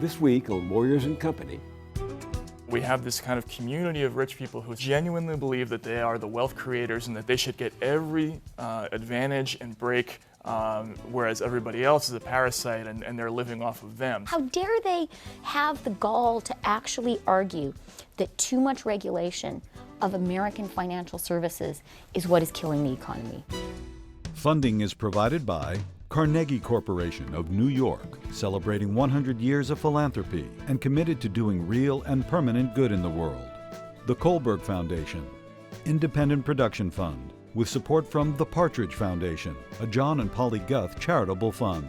This week on Moyers and Company. We have this kind of community of rich people who genuinely believe that they are the wealth creators and that they should get every advantage and break, whereas everybody else is a parasite and they're living off of them. How dare they have the gall to actually argue that too much regulation of American financial services is what is killing the economy? Funding is provided by Carnegie Corporation of New York, celebrating 100 years of philanthropy and committed to doing real and permanent good in the world. The Kohlberg Foundation, Independent Production Fund, with support from the Partridge Foundation, a John and Polly Guth charitable fund.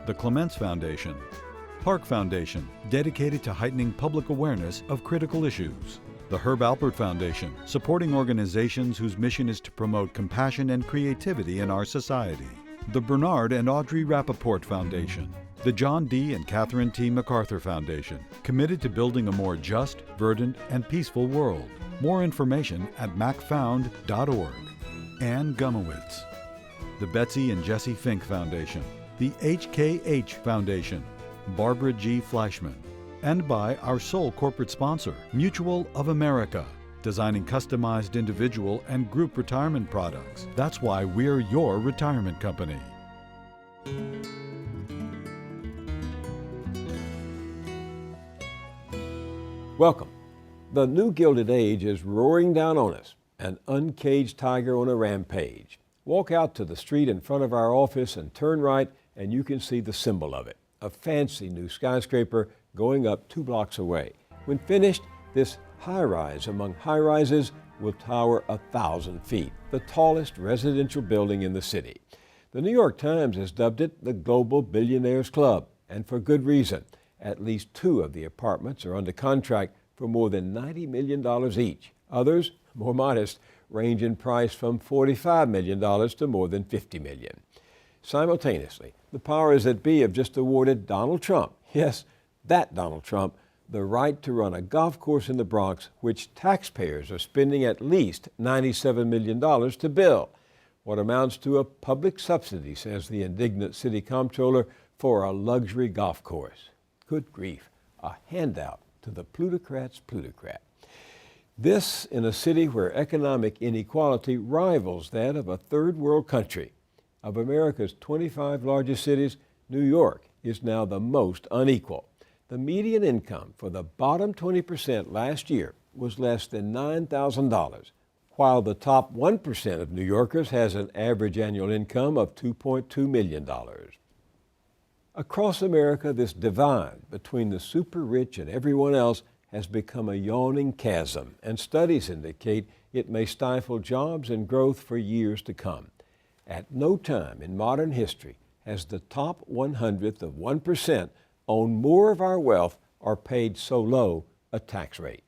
The Clements Foundation, Park Foundation, dedicated to heightening public awareness of critical issues. The Herb Alpert Foundation, supporting organizations whose mission is to promote compassion and creativity in our society. The Bernard and Audrey Rappaport Foundation. The John D. and Catherine T. MacArthur Foundation, committed to building a more just, verdant, and peaceful world. More information at macfound.org. Ann Gumowitz. The Betsy and Jesse Fink Foundation. The HKH Foundation. Barbara G. Fleischman. And by our sole corporate sponsor, Mutual of America, designing customized individual and group retirement products. That's why we're your retirement company. Welcome. The new Gilded Age is roaring down on us, an uncaged tiger on a rampage. Walk out to the street in front of our office and turn right, and you can see the symbol of it, a fancy new skyscraper going up 2 blocks away. When finished, this high-rise among high-rises will tower 1,000 feet, the tallest residential building in the city. The New York Times has dubbed it the Global Billionaires Club, and for good reason. At least 2 of the apartments are under contract for more than $90 million each. Others, more modest, range in price from $45 million to more than $50 million. Simultaneously, the powers that be have just awarded Donald Trump, yes, that Donald Trump, the right to run a golf course in the Bronx, which taxpayers are spending at least $97 million to build, what amounts to a public subsidy, says the indignant city comptroller, for a luxury golf course. Good grief, a handout to the plutocrats' plutocrat. This in a city where economic inequality rivals that of a third world country. Of America's 25 largest cities, New York is now the most unequal. The median income for the bottom 20% last year was less than $9,000, while the top 1% of New Yorkers has an average annual income of $2.2 million. Across America, this divide between the super rich and everyone else has become a yawning chasm, and studies indicate it may stifle jobs and growth for years to come. At no time in modern history has the top 1/100th of 1% own more of our wealth or paid so low a tax rate.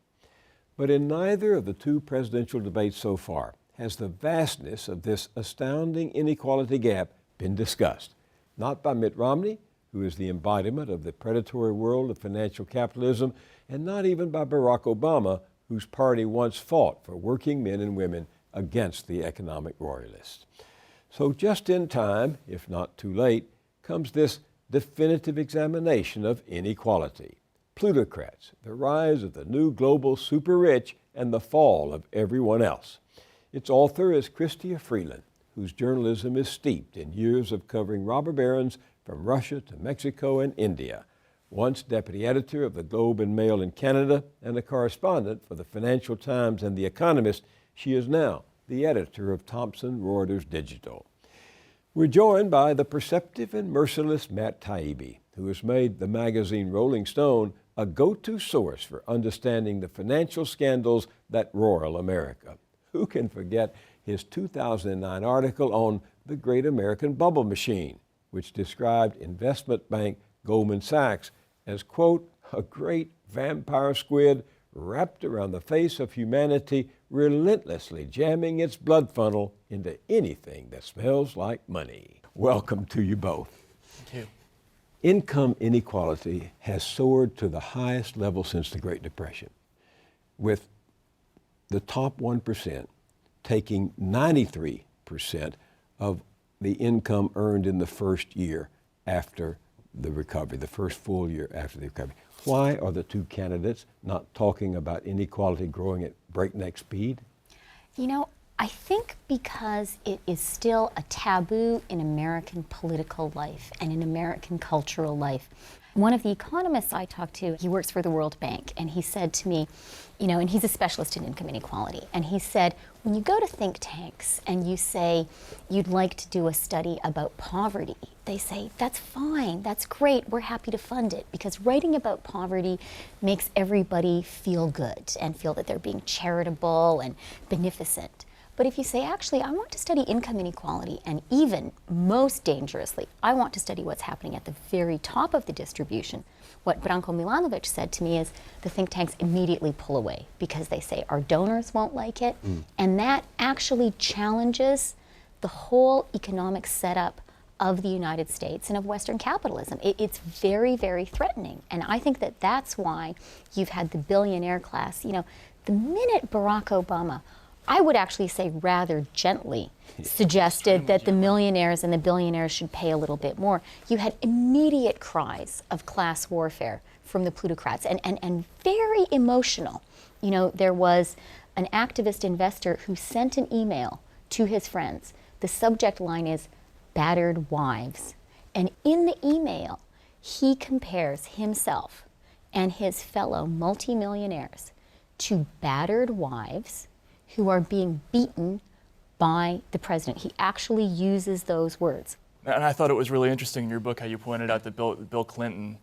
But in neither of the 2 presidential debates so far has the vastness of this astounding inequality gap been discussed. Not by Mitt Romney, who is the embodiment of the predatory world of financial capitalism, and not even by Barack Obama, whose party once fought for working men and women against the economic royalists. So just in time, if not too late, comes this definitive examination of inequality. Plutocrats, the rise of the new global super-rich and the fall of everyone else. Its author is Chrystia Freeland, whose journalism is steeped in years of covering robber barons from Russia to Mexico and India. Once deputy editor of the Globe and Mail in Canada and a correspondent for the Financial Times and The Economist, she is now the editor of Thomson Reuters Digital. We're joined by the perceptive and merciless Matt Taibbi, who has made the magazine Rolling Stone a go-to source for understanding the financial scandals that roil America. Who can forget his 2009 article on the Great American Bubble Machine, which described investment bank Goldman Sachs as, quote, a great vampire squid wrapped around the face of humanity, relentlessly jamming its blood funnel into anything that smells like money. Welcome to you both. Thank you. Income inequality has soared to the highest level since the Great Depression, with the top 1% taking 93% of the income earned in the first year after the recovery, the first full year after the recovery. Why are the two candidates not talking about inequality growing at breakneck speed? You know, I think because it is still a taboo in American political life and in American cultural life. One of the economists I talked to, he works for the World Bank, and he said to me, you know, and he's a specialist in income inequality, and he said, when you go to think tanks and you say you'd like to do a study about poverty, they say, that's fine, that's great, we're happy to fund it, because writing about poverty makes everybody feel good and feel that they're being charitable and beneficent. But if you say, actually, I want to study income inequality, and even most dangerously, I want to study what's happening at the very top of the distribution, what Branko Milanovic said to me is the think tanks immediately pull away because they say our donors won't like it, and that actually challenges the whole economic setup of the United States and of Western capitalism. It's very, very threatening, and I think that that's why you've had the billionaire class. You know, the minute Barack Obama, I would actually say rather gently, suggested that the millionaires and the billionaires should pay a little bit more, you had immediate cries of class warfare from the plutocrats, and very emotional. You know, there was an activist investor who sent an email to his friends. The subject line is battered wives. And in the email, he compares himself and his fellow multimillionaires to battered wives who are being beaten by the president. He actually uses those words. And I thought it was really interesting in your book how you pointed out that Bill Clinton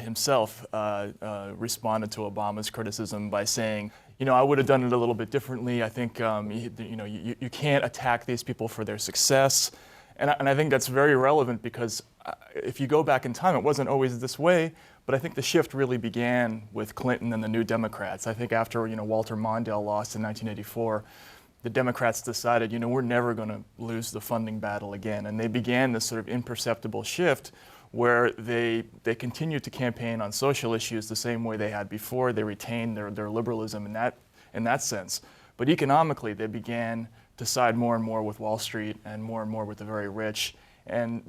himself responded to Obama's criticism by saying, you know, I would have done it a little bit differently. I think, you know, you can't attack these people for their success. And I think that's very relevant because if you go back in time, it wasn't always this way. But I think the shift really began with Clinton and the New Democrats. I think after, you know, Walter Mondale lost in 1984, the Democrats decided, you know, we're never going to lose the funding battle again. And they began this sort of imperceptible shift where they continued to campaign on social issues the same way they had before. They retained their liberalism in that sense. But economically, they began to side more and more with Wall Street and more with the very rich. And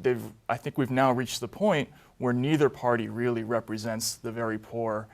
I think we've now reached the point where neither party really represents the very poor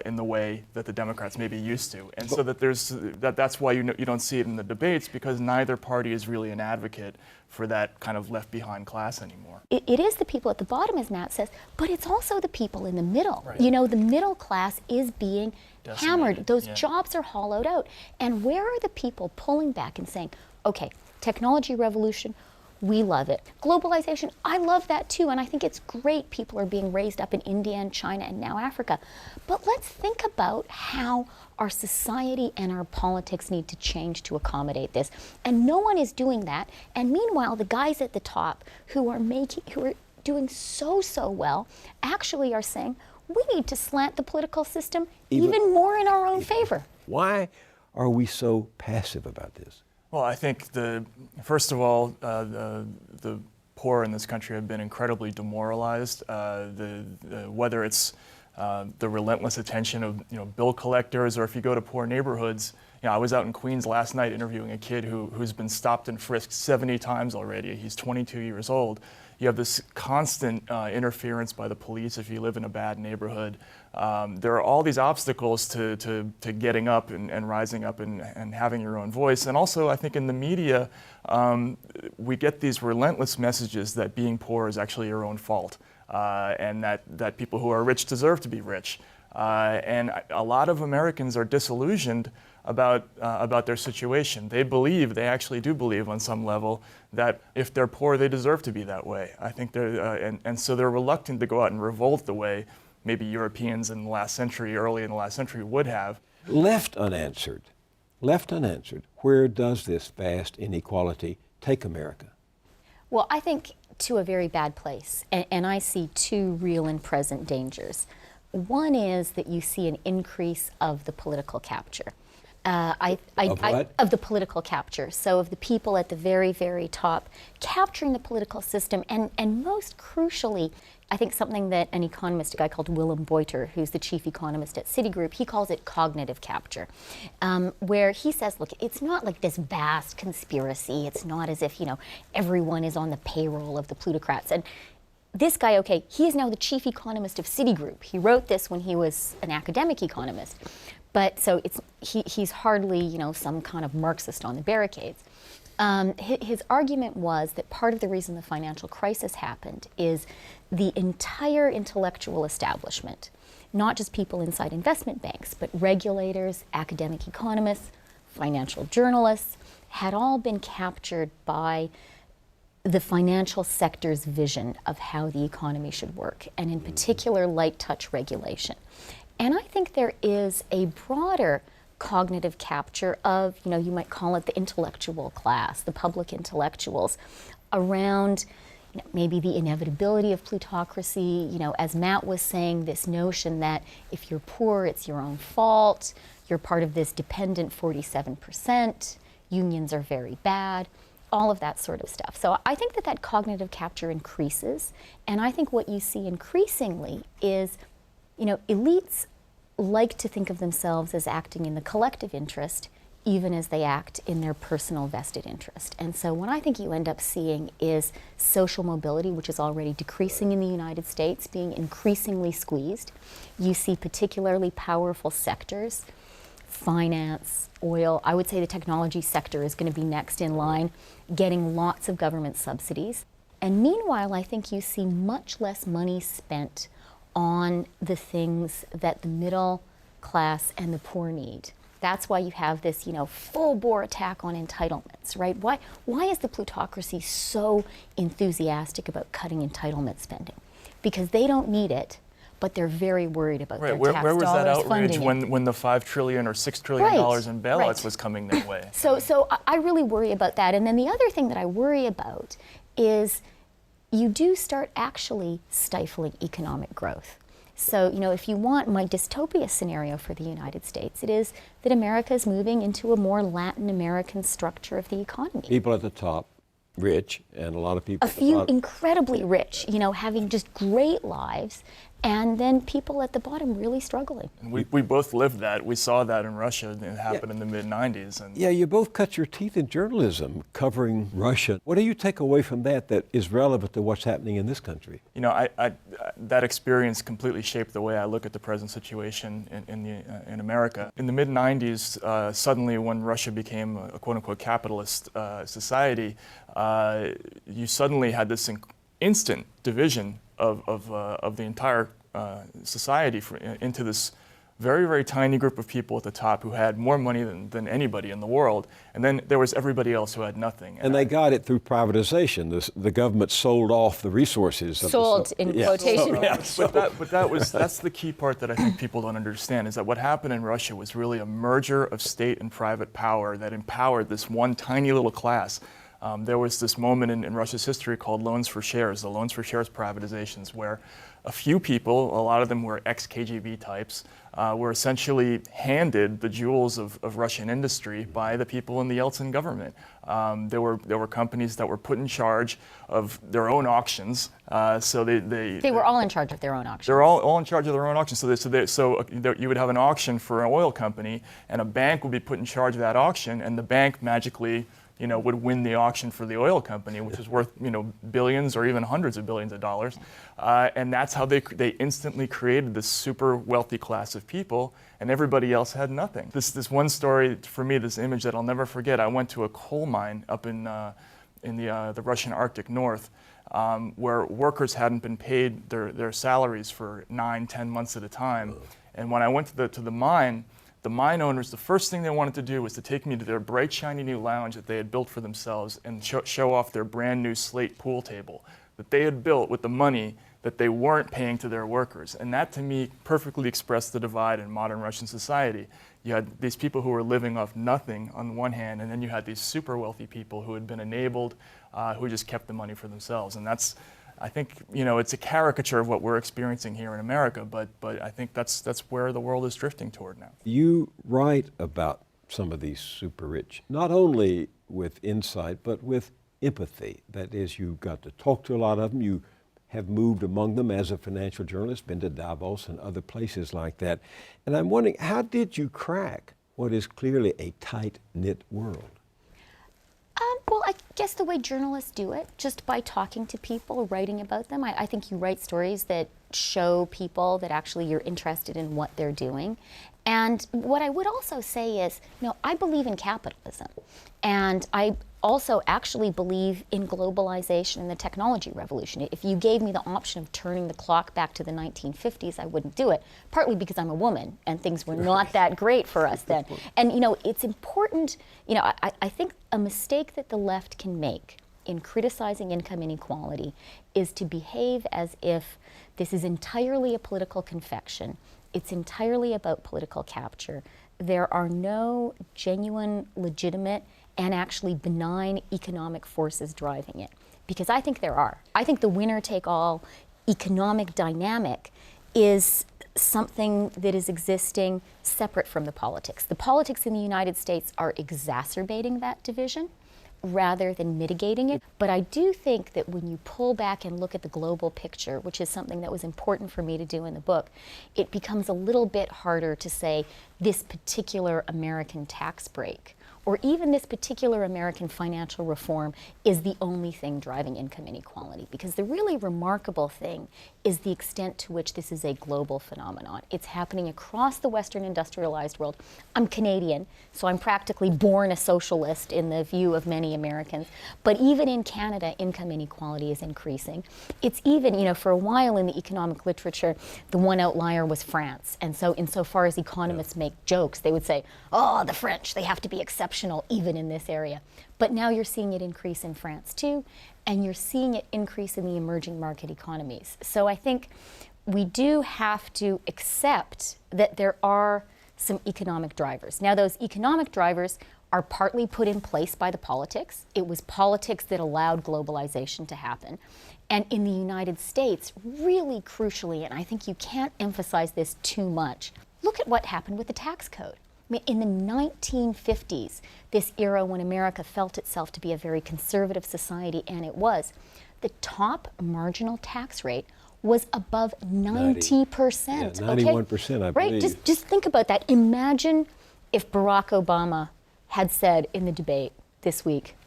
in the way that the Democrats may be used to. And so that's why you don't see it in the debates, because neither party is really an advocate for that kind of left behind class anymore. It is the people at the bottom, as Matt says, but it's also the people in the middle. Right. You know, the middle class is being Decimated. hammered. Those Yeah. jobs are hollowed out. And where are the people pulling back and saying, okay, technology revolution, we love it. Globalization, I love that too, and I think it's great people are being raised up in India and China and now Africa. But let's think about how our society and our politics need to change to accommodate this. And no one is doing that. And meanwhile, the guys at the top who are doing so well actually are saying, we need to slant the political system even more in our own favor. Why are we so passive about this? Well, I think first of all, the poor in this country have been incredibly demoralized. Whether it's the relentless attention of bill collectors, or if you go to poor neighborhoods. I was out in Queens last night interviewing a kid who's been stopped and frisked 70 times already. He's 22 years old. You have this constant interference by the police if you live in a bad neighborhood. There are all these obstacles to getting up and rising up and having your own voice. And also, I think in the media, we get these relentless messages that being poor is actually your own fault, and that people who are rich deserve to be rich. And a lot of Americans are disillusioned about their situation. They actually do believe on some level that if they're poor, they deserve to be that way. I think and so they're reluctant to go out and revolt the way maybe Europeans in the last century, early in the last century, would have. Left unanswered, where does this vast inequality take America? Well, I think to a very bad place, and I see two real and present dangers. One is that you see an increase of the political capture. Of the political capture. So of the people at the very, very top capturing the political system, and most crucially, I think something that an economist, a guy called Willem Boyter, who's the chief economist at Citigroup, he calls it cognitive capture, where he says, look, it's not like this vast conspiracy. It's not as if, everyone is on the payroll of the plutocrats. And this guy, okay, he is now the chief economist of Citigroup. He wrote this when he was an academic economist. But so he's hardly, you know, some kind of Marxist on the barricades. His argument was that part of the reason the financial crisis happened is the entire intellectual establishment, not just people inside investment banks, but regulators, academic economists, financial journalists, had all been captured by the financial sector's vision of how the economy should work, and in particular, light touch regulation. And I think there is a broader cognitive capture of, you know, you might call it the intellectual class, the public intellectuals, around, you know, maybe the inevitability of plutocracy, you know, as Matt was saying, this notion that if you're poor, it's your own fault, you're part of this dependent 47%, unions are very bad, all of that sort of stuff. So I think that that cognitive capture increases, and I think what you see increasingly is, you know, elites like to think of themselves as acting in the collective interest, even as they act in their personal vested interest. And so what I think you end up seeing is social mobility, which is already decreasing in the United States, being increasingly squeezed. You see particularly powerful sectors, finance, oil. I would say the technology sector is going to be next in line, getting lots of government subsidies. And meanwhile, I think you see much less money spent on the things that the middle class and the poor need. That's why you have this, you know, full-bore attack on entitlements, right? Why is the plutocracy so enthusiastic about cutting entitlement spending? Because they don't need it, but they're very worried about their tax where was that dollars outrage funding when the $5 trillion or $6 trillion in bailouts right. was coming their way? So I really worry about that. And then the other thing that I worry about is you do start actually stifling economic growth. So, you know, if you want my dystopia scenario for the United States, it is that America is moving into a more Latin American structure of the economy. People at the top, rich, and a lot of people A few incredibly rich, you know, having just great lives, and then people at the bottom really struggling. And we both lived that. We saw that in Russia. It happened in the mid-90s. And Yeah, you both cut your teeth in journalism covering Russia. What do you take away from that that is relevant to what's happening in this country? you know, that experience completely shaped the way I look at the present situation in America. In the mid-90s, suddenly when Russia became a quote-unquote capitalist society, you suddenly had this instant division of the entire society into this very, very tiny group of people at the top who had more money than anybody in the world, and then there was everybody else who had nothing. And they got it through privatization. The government sold off the resources. Sold in quotation marks. But that's the key part that I think people don't understand, is that what happened in Russia was really a merger of state and private power that empowered this one tiny little class. There was this moment in Russia's history called loans for shares, the loans for shares privatizations, where a few people, a lot of them were ex-KGB types, were essentially handed the jewels of Russian industry by the people in the Yeltsin government. There were companies that were put in charge of their own auctions. So they were all in charge of their own auctions. They're all in charge of their own auctions. So you would have an auction for an oil company, and a bank would be put in charge of that auction, and the bank magically, you know, would win the auction for the oil company, which is worth, you know, billions or even hundreds of billions of dollars. And that's how they instantly created this super wealthy class of people, and everybody else had nothing. This one story, for me, this image that I'll never forget, I went to a coal mine up in the Russian Arctic North, where workers hadn't been paid their salaries for 9-10 months at a time. And when I went to the mine owners, the first thing they wanted to do was to take me to their bright, shiny new lounge that they had built for themselves and show off their brand new slate pool table that they had built with the money that they weren't paying to their workers. And that, to me, perfectly expressed the divide in modern Russian society. You had these people who were living off nothing on the one hand, and then you had these super wealthy people who had been enabled, who just kept the money for themselves. And that's, I think, you know, it's a caricature of what we're experiencing here in America, but I think that's where the world is drifting toward now. You write about some of these super rich, not only with insight, but with empathy. That is, you got to talk to a lot of them. You have moved among them as a financial journalist, been to Davos and other places like that. And I'm wondering, how did you crack what is clearly a tight-knit world? Well, I guess the way journalists do it, just by talking to people, writing about them. I think you write stories that show people that actually you're interested in what they're doing. And what I would also say is, I believe in capitalism. And I also actually believe in globalization and the technology revolution. If you gave me the option of turning the clock back to the 1950s, I wouldn't do it, partly because I'm a woman and things were not that great for us then. And it's important, I think a mistake that the left can make in criticizing income inequality is to behave as if this is entirely a political confection. It's entirely about political capture. There are no genuine, legitimate, and actually benign economic forces driving it. Because I think there are. I think the winner-take-all economic dynamic is something that is existing separate from the politics. The politics in the United States are exacerbating that division rather than mitigating it. But I do think that when you pull back and look at the global picture, which is something that was important for me to do in the book, it becomes a little bit harder to say this particular American tax break or even this particular American financial reform is the only thing driving income inequality. Because the really remarkable thing is the extent to which this is a global phenomenon. It's happening across the Western industrialized world. I'm Canadian, so I'm practically born a socialist in the view of many Americans. But even in Canada, income inequality is increasing. It's even, for a while in the economic literature, the one outlier was France. And so insofar as economists make jokes, they would say, oh, the French, they have to be exceptional even in this area. But now you're seeing it increase in France too, and you're seeing it increase in the emerging market economies. So I think we do have to accept that there are some economic drivers. Now those economic drivers are partly put in place by the politics. It was politics that allowed globalization to happen. And in the United States, really crucially, and I think you can't emphasize this too much, look at what happened with the tax code. In the 1950s, this era when America felt itself to be a very conservative society, and it was, the top marginal tax rate was above 90%. 91%, I believe. Right? Just think about that. Imagine if Barack Obama had said in the debate this week,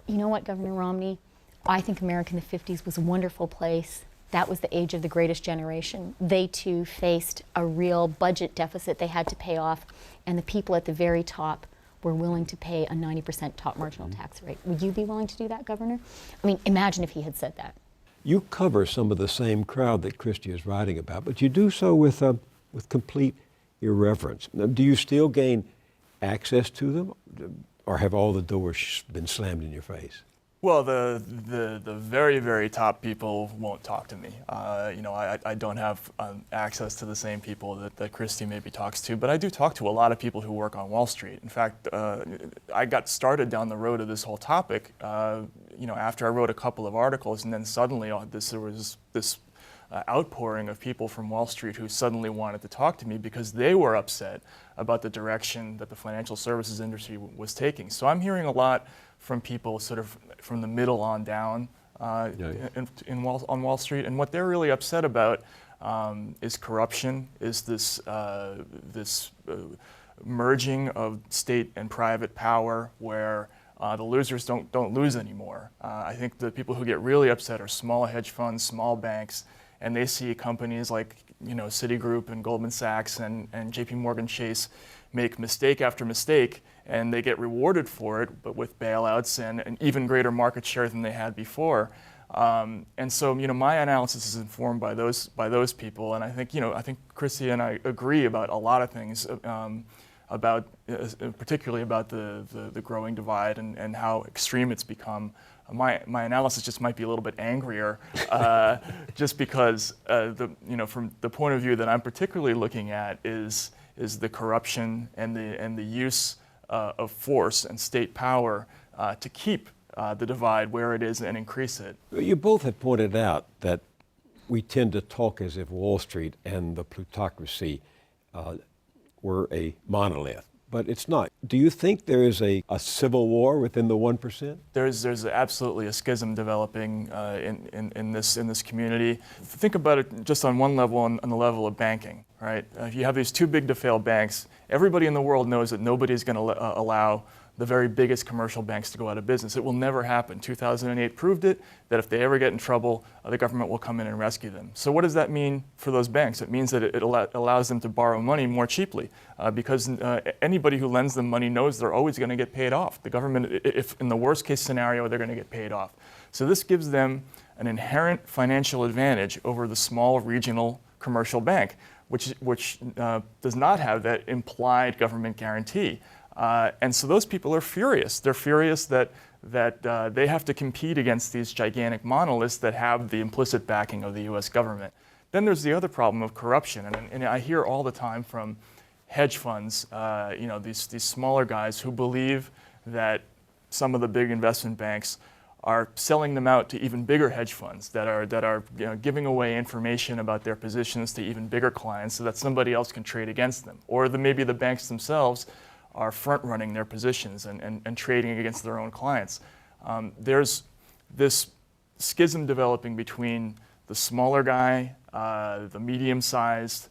you know what, Governor Romney, I think America in the 50s was a wonderful place. That was the age of the greatest generation. They too faced a real budget deficit they had to pay off, and the people at the very top were willing to pay a 90% top marginal tax rate. Would you be willing to do that, Governor? I mean, imagine if he had said that. You cover some of the same crowd that Chrystia is writing about, but you do so with complete irreverence. Now, do you still gain access to them, or have all the doors been slammed in your face? Well, the very, very top people won't talk to me. I don't have access to the same people that Chrystia maybe talks to, but I do talk to a lot of people who work on Wall Street. In fact, I got started down the road of this whole topic, after I wrote a couple of articles, and then suddenly there was this outpouring of people from Wall Street who suddenly wanted to talk to me because they were upset about the direction that the financial services industry was taking. So I'm hearing a lot from people sort of from the middle on down on Wall Street, and what they're really upset about is corruption, is this merging of state and private power where the losers don't lose anymore. I think the people who get really upset are small hedge funds, small banks, and they see companies like Citigroup and Goldman Sachs and JP Morgan Chase make mistake after mistake, and they get rewarded for it, but with bailouts and an even greater market share than they had before. And so, my analysis is informed by those people, and I think Chrystia and I agree about a lot of things, particularly about the growing divide and how extreme it's become. My analysis just might be a little bit angrier, just because from the point of view that I'm particularly looking at is the corruption and the use of force and state power to keep the divide where it is and increase it. You both have pointed out that we tend to talk as if Wall Street and the plutocracy were a monolith, but it's not. Do you think there is a civil war within the 1%? There's absolutely a schism developing in this community. Think about it just on one level, on the level of banking, right? If you have these too big to fail banks, everybody in the world knows that nobody's going to allow the very biggest commercial banks to go out of business. It will never happen. 2008 proved it, that if they ever get in trouble, the government will come in and rescue them. So what does that mean for those banks? It means that it allows them to borrow money more cheaply because anybody who lends them money knows they're always going to get paid off. The government, if in the worst case scenario, they're going to get paid off. So this gives them an inherent financial advantage over the small regional commercial bank, which does not have that implied government guarantee. And so those people are furious. They're furious that they have to compete against these gigantic monoliths that have the implicit backing of the US government. Then there's the other problem of corruption. And I hear all the time from hedge funds, these smaller guys who believe that some of the big investment banks are selling them out to even bigger hedge funds that are giving away information about their positions to even bigger clients so that somebody else can trade against them. Or maybe the banks themselves are front-running their positions and trading against their own clients. There's this schism developing between the smaller guy, the medium-sized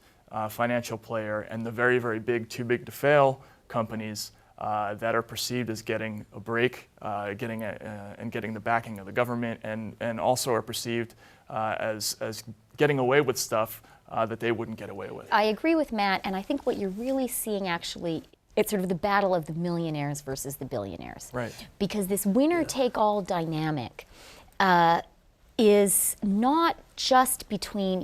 financial player, and the very, very big, too big to fail companies that are perceived as getting a break, getting the backing of the government, and also are perceived as getting away with stuff that they wouldn't get away with. I agree with Matt, and I think what you're really seeing actually, it's sort of the battle of the millionaires versus the billionaires. Right. Because this winner-take-all dynamic is not just between,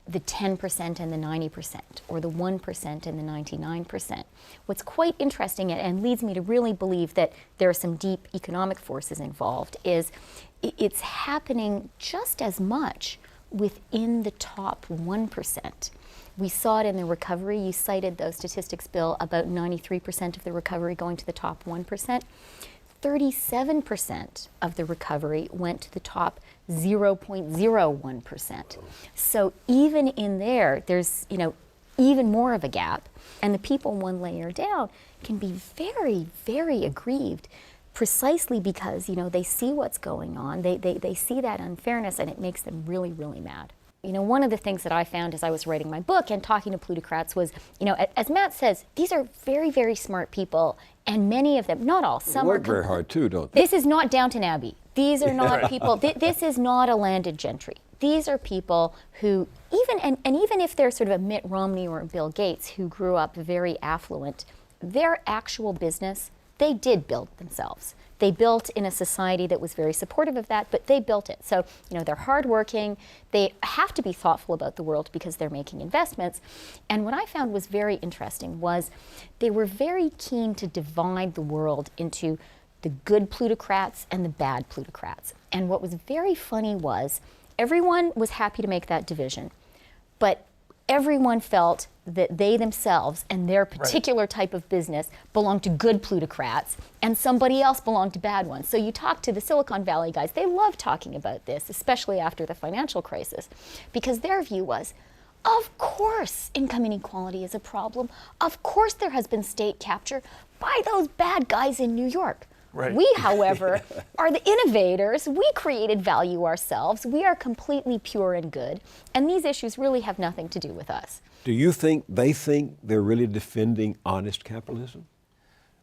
the 10% and the 90%, or the 1% and the 99%. What's quite interesting and leads me to really believe that there are some deep economic forces involved is it's happening just as much within the top 1%. We saw it in the recovery. You cited those statistics, Bill, about 93% of the recovery going to the top 1%. 37% of the recovery went to the top 0.01%. So even in there's even more of a gap. And the people one layer down can be very, very aggrieved precisely because, they see what's going on. They see that unfairness, and it makes them really, really mad. One of the things that I found as I was writing my book and talking to plutocrats was, as Matt says, these are very, very smart people, and many of them, not all, some work very hard too, don't they? This is not Downton Abbey. These are not people, this is not a landed gentry. These are people who, even if they're sort of a Mitt Romney or a Bill Gates who grew up very affluent, their actual business, they did build themselves. They built in a society that was very supportive of that, but they built it. So, they're hardworking. They have to be thoughtful about the world because they're making investments. And what I found was very interesting was they were very keen to divide the world into the good plutocrats and the bad plutocrats. And what was very funny was everyone was happy to make that division, but everyone felt that they themselves and their particular type of business belonged to good plutocrats and somebody else belonged to bad ones. So you talk to the Silicon Valley guys, they love talking about this, especially after the financial crisis, because their view was, of course income inequality is a problem. Of course there has been state capture by those bad guys in New York. Right. We, however, are the innovators. We created value ourselves. We are completely pure and good. And these issues really have nothing to do with us. Do you think they're really defending honest capitalism?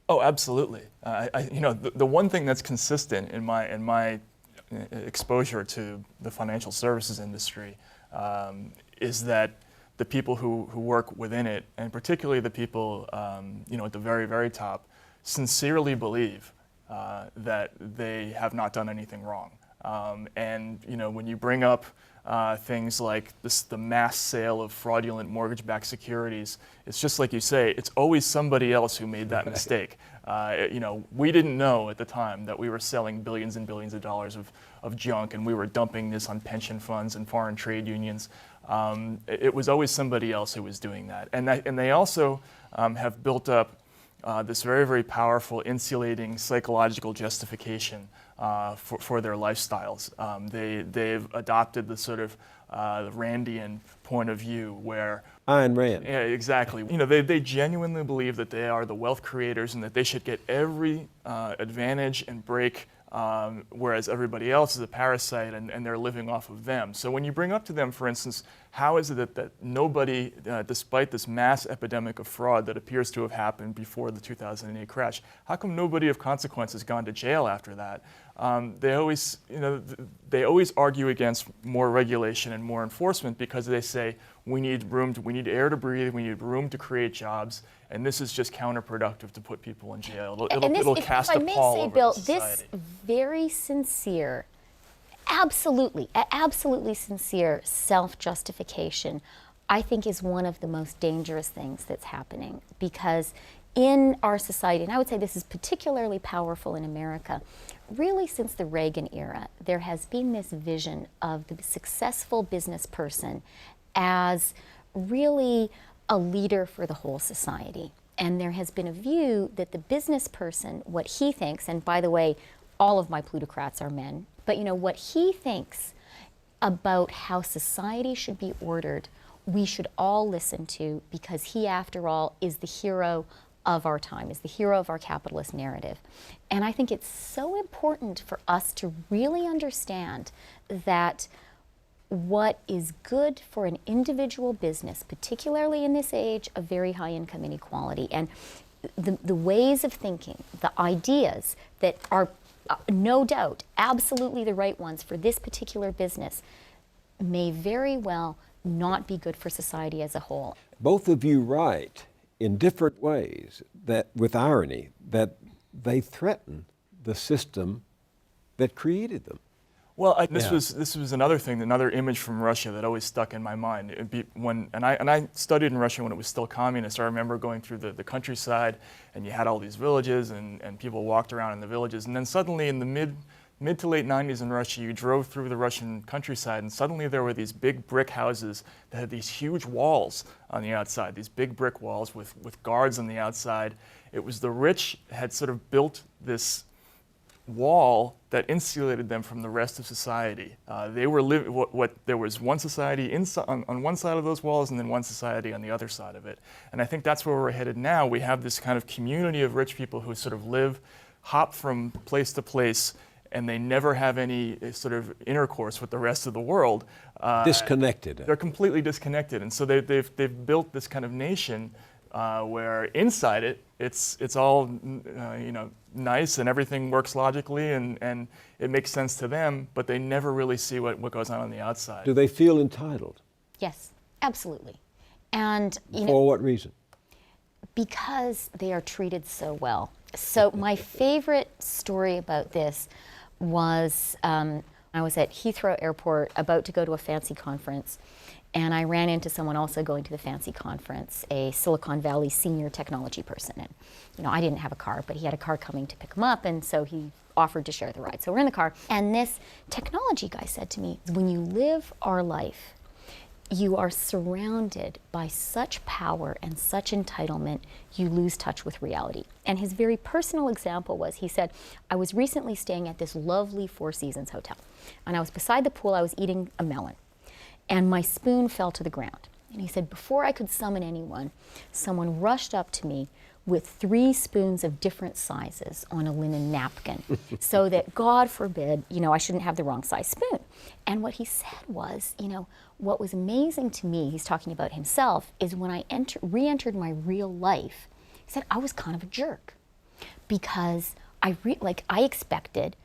Oh, absolutely. The one thing that's consistent in my exposure to the financial services industry is that the people who work within it, and particularly the people at the very, very top, sincerely believe that they have not done anything wrong. And when you bring up things like the mass sale of fraudulent mortgage-backed securities, it's just like you say, it's always somebody else who made that mistake. We didn't know at the time that we were selling billions and billions of dollars of junk, and we were dumping this on pension funds and foreign trade unions. It was always somebody else who was doing that. And they also have built up this very, very powerful insulating psychological justification for their lifestyles. They've adopted the sort of Randian point of view where Ayn Rand. Yeah, exactly. They genuinely believe that they are the wealth creators and that they should get every advantage and break whereas everybody else is a parasite and they're living off of them. So when you bring up to them, for instance, how is it that nobody, despite this mass epidemic of fraud that appears to have happened before the 2008 crash, how come nobody of consequence has gone to jail after that? They always argue against more regulation and more enforcement because they say we need air to breathe, we need room to create jobs, and this is just counterproductive to put people in jail. It'll cast a pall over Bill, society. this very sincere, absolutely sincere self-justification, I think is one of the most dangerous things that's happening, because in our society, and I would say this is particularly powerful in America, really since the Reagan era, there has been this vision of the successful business person as really a leader for the whole society. And there has been a view that the business person, what he thinks, and by the way, all of my plutocrats are men, but what he thinks about how society should be ordered, we should all listen to, because he, after all, is the hero of our time, is the hero of our capitalist narrative. And I think it's so important for us to really understand that what is good for an individual business, particularly in this age of very high income inequality, and the ways of thinking, the ideas that are no doubt absolutely the right ones for this particular business, may very well not be good for society as a whole. Both of you write in different ways, that with irony, that they threaten the system that created them. Well, this was another thing, another image from Russia that always stuck in my mind. I studied in Russia when it was still communist. I remember going through the countryside, and you had all these villages, and people walked around in the villages, and then suddenly in the mid to late 90s in Russia, you drove through the Russian countryside, and suddenly there were these big brick houses that had these huge walls on the outside, these big brick walls with guards on the outside. It was the rich had sort of built this wall that insulated them from the rest of society. They were there was one society on one side of those walls, and then one society on the other side of it. And I think that's where we're headed now. We have this kind of community of rich people who sort of hop from place to place, and they never have any sort of intercourse with the rest of the world. Disconnected. They're completely disconnected, and so they've built this kind of nation where inside it's all nice and everything works logically and it makes sense to them, but they never really see what goes on the outside. Do they feel entitled? Yes, absolutely. And for what reason? Because they are treated so well. So my favorite story about this was I was at Heathrow Airport about to go to a fancy conference, and I ran into someone also going to the fancy conference, a Silicon Valley senior technology person. And I didn't have a car, but he had a car coming to pick him up, and so he offered to share the ride. So we're in the car, and this technology guy said to me, when you live our life, you are surrounded by such power and such entitlement, you lose touch with reality. And his very personal example was, he said, I was recently staying at this lovely Four Seasons hotel, and I was beside the pool, I was eating a melon, and my spoon fell to the ground. And he said, before I could summon anyone, someone rushed up to me with 3 spoons of different sizes on a linen napkin, so that, God forbid, I shouldn't have the wrong size spoon. And what he said was, what was amazing to me, he's talking about himself, is when I re-entered my real life, he said, I was kind of a jerk, because I expected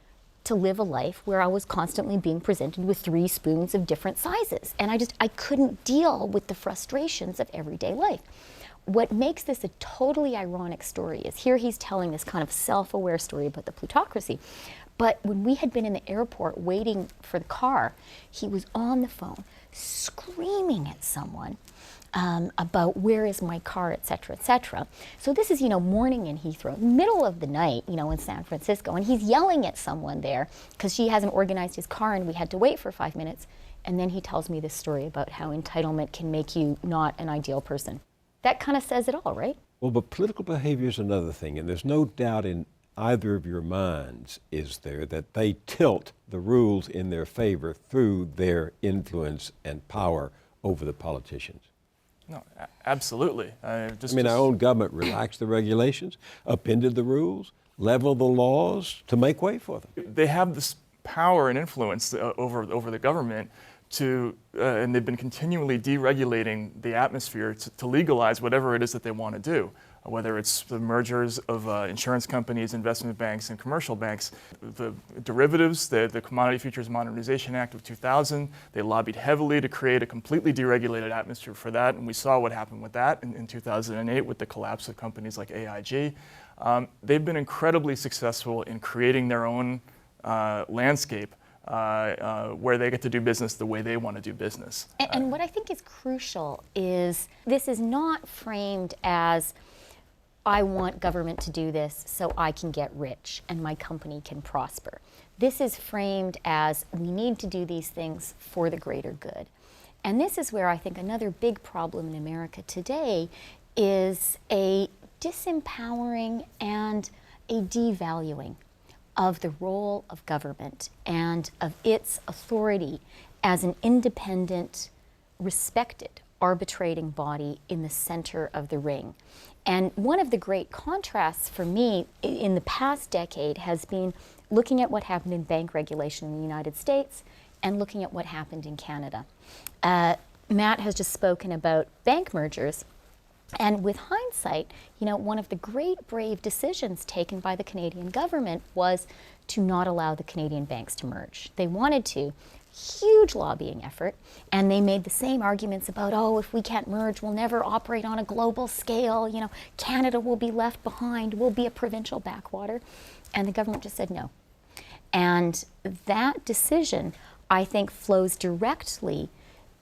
to live a life where I was constantly being presented with 3 spoons of different sizes. And I couldn't deal with the frustrations of everyday life. What makes this a totally ironic story is here he's telling this kind of self-aware story about the plutocracy. But when we had been in the airport waiting for the car, he was on the phone screaming at someone about where is my car, et cetera, et cetera. So this is, morning in Heathrow, middle of the night, in San Francisco, and he's yelling at someone there because she hasn't organized his car and we had to wait for 5 minutes. And then he tells me this story about how entitlement can make you not an ideal person. That kind of says it all, right? Well, but political behavior is another thing, and there's no doubt in either of your minds, is there, that they tilt the rules in their favor through their influence and power over the politicians. No, absolutely. Our own government relaxed the regulations, upended the rules, level the laws to make way for them. They have this power and influence over the government and they've been continually deregulating the atmosphere to legalize whatever it is that they want to do, whether it's the mergers of insurance companies, investment banks, and commercial banks. The derivatives, the Commodity Futures Modernization Act of 2000, they lobbied heavily to create a completely deregulated atmosphere for that, and we saw what happened with that in 2008 with the collapse of companies like AIG. They've been incredibly successful in creating their own landscape where they get to do business the way they want to do business. And what I think is crucial is this is not framed as, I want government to do this so I can get rich and my company can prosper. This is framed as, we need to do these things for the greater good. And this is where I think another big problem in America today is a disempowering and a devaluing of the role of government and of its authority as an independent, respected, arbitrating body in the center of the ring. And one of the great contrasts for me in the past decade has been looking at what happened in bank regulation in the United States and looking at what happened in Canada. Matt has just spoken about bank mergers. And with hindsight, one of the great brave decisions taken by the Canadian government was to not allow the Canadian banks to merge. They wanted to. Huge lobbying effort, and they made the same arguments about, if we can't merge, we'll never operate on a global scale, Canada will be left behind, we'll be a provincial backwater. And the government just said no. And that decision, I think, flows directly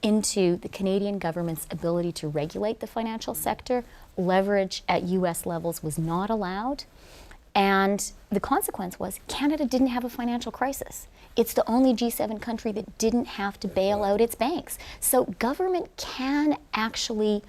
into the Canadian government's ability to regulate the financial sector. Leverage at US levels was not allowed. And the consequence was Canada didn't have a financial crisis. It's the only G7 country that didn't have to bail out its banks. So government can actually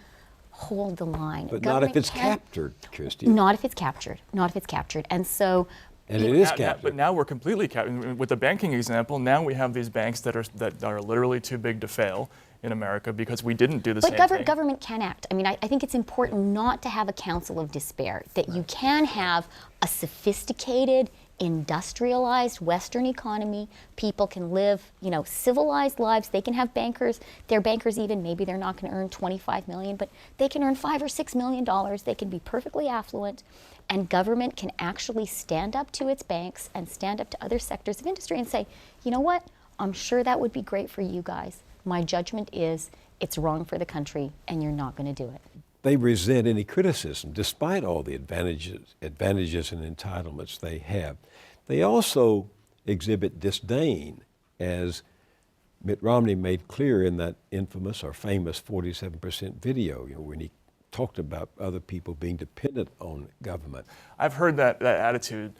hold the line. But not if it's captured, Chrystia. Not if it's captured. Not if it's captured. And so... And it is captured. But now we're completely captured. With the banking example, now we have these banks that are literally too big to fail in America because we didn't do the same thing. But government can act. I mean, I think it's important not to have a council of despair, that you can have a sophisticated, industrialized Western economy. People can live, civilized lives. They can have bankers. Their bankers even, maybe they're not going to earn $25 million, but they can earn $5 or $6 million. They can be perfectly affluent. And government can actually stand up to its banks and stand up to other sectors of industry and say, you know what, I'm sure that would be great for you guys. My judgment is it's wrong for the country and you're not going to do it. They resent any criticism despite all the advantages and entitlements they have. They also exhibit disdain, as Mitt Romney made clear in that infamous or famous 47% video, when he talked about other people being dependent on government. I've heard that attitude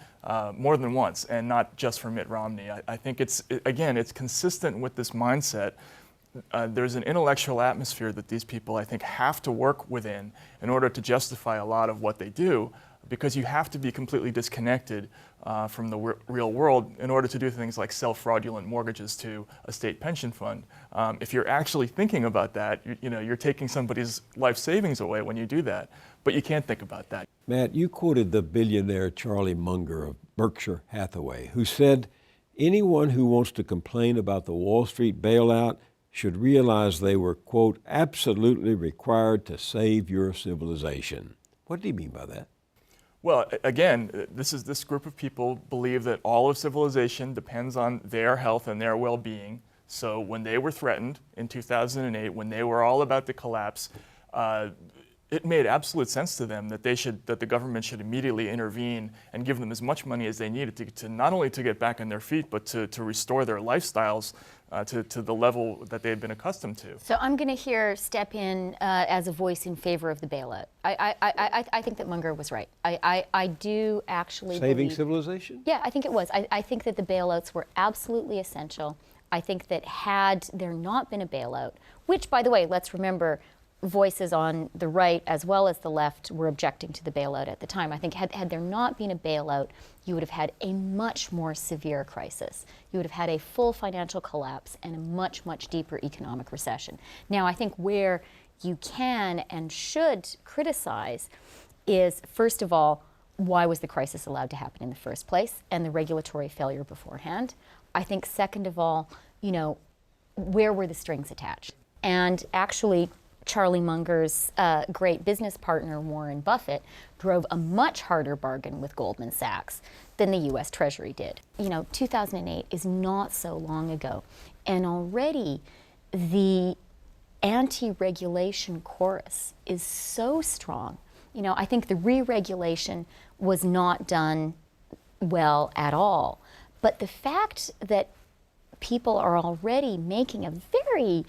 more than once, and not just from Mitt Romney. I think it's consistent with this mindset. There's an intellectual atmosphere that these people, I think, have to work within in order to justify a lot of what they do, because you have to be completely disconnected from the real world in order to do things like sell fraudulent mortgages to a state pension fund. If you're actually thinking about that, you're taking somebody's life savings away when you do that, but you can't think about that. Matt, you quoted the billionaire Charlie Munger of Berkshire Hathaway, who said, anyone who wants to complain about the Wall Street bailout should realize they were, quote, absolutely required to save your civilization. What did he mean by that? Well, again, this group of people believe that all of civilization depends on their health and their well-being. So when they were threatened in 2008, when they were all about to collapse, it made absolute sense to them that the government should immediately intervene and give them as much money as they needed to not only to get back on their feet, but to restore their lifestyles to the level that they had been accustomed to. So I'm going to step in as a voice in favor of the bailout. I think that Munger was right. I do actually Saving believe, civilization? Yeah, I think it was. I think that the bailouts were absolutely essential. I think that had there not been a bailout, which, by the way, let's remember, voices on the right as well as the left were objecting to the bailout at the time. I think had there not been a bailout, you would have had a much more severe crisis. You would have had a full financial collapse and a much, much deeper economic recession. Now, I think where you can and should criticize is, first of all, why was the crisis allowed to happen in the first place, and the regulatory failure beforehand. I think second of all, where were the strings attached? And actually, Charlie Munger's great business partner, Warren Buffett, drove a much harder bargain with Goldman Sachs than the US Treasury did. 2008 is not so long ago, and already the anti-regulation chorus is so strong. I think the re-regulation was not done well at all. But the fact that people are already making a very,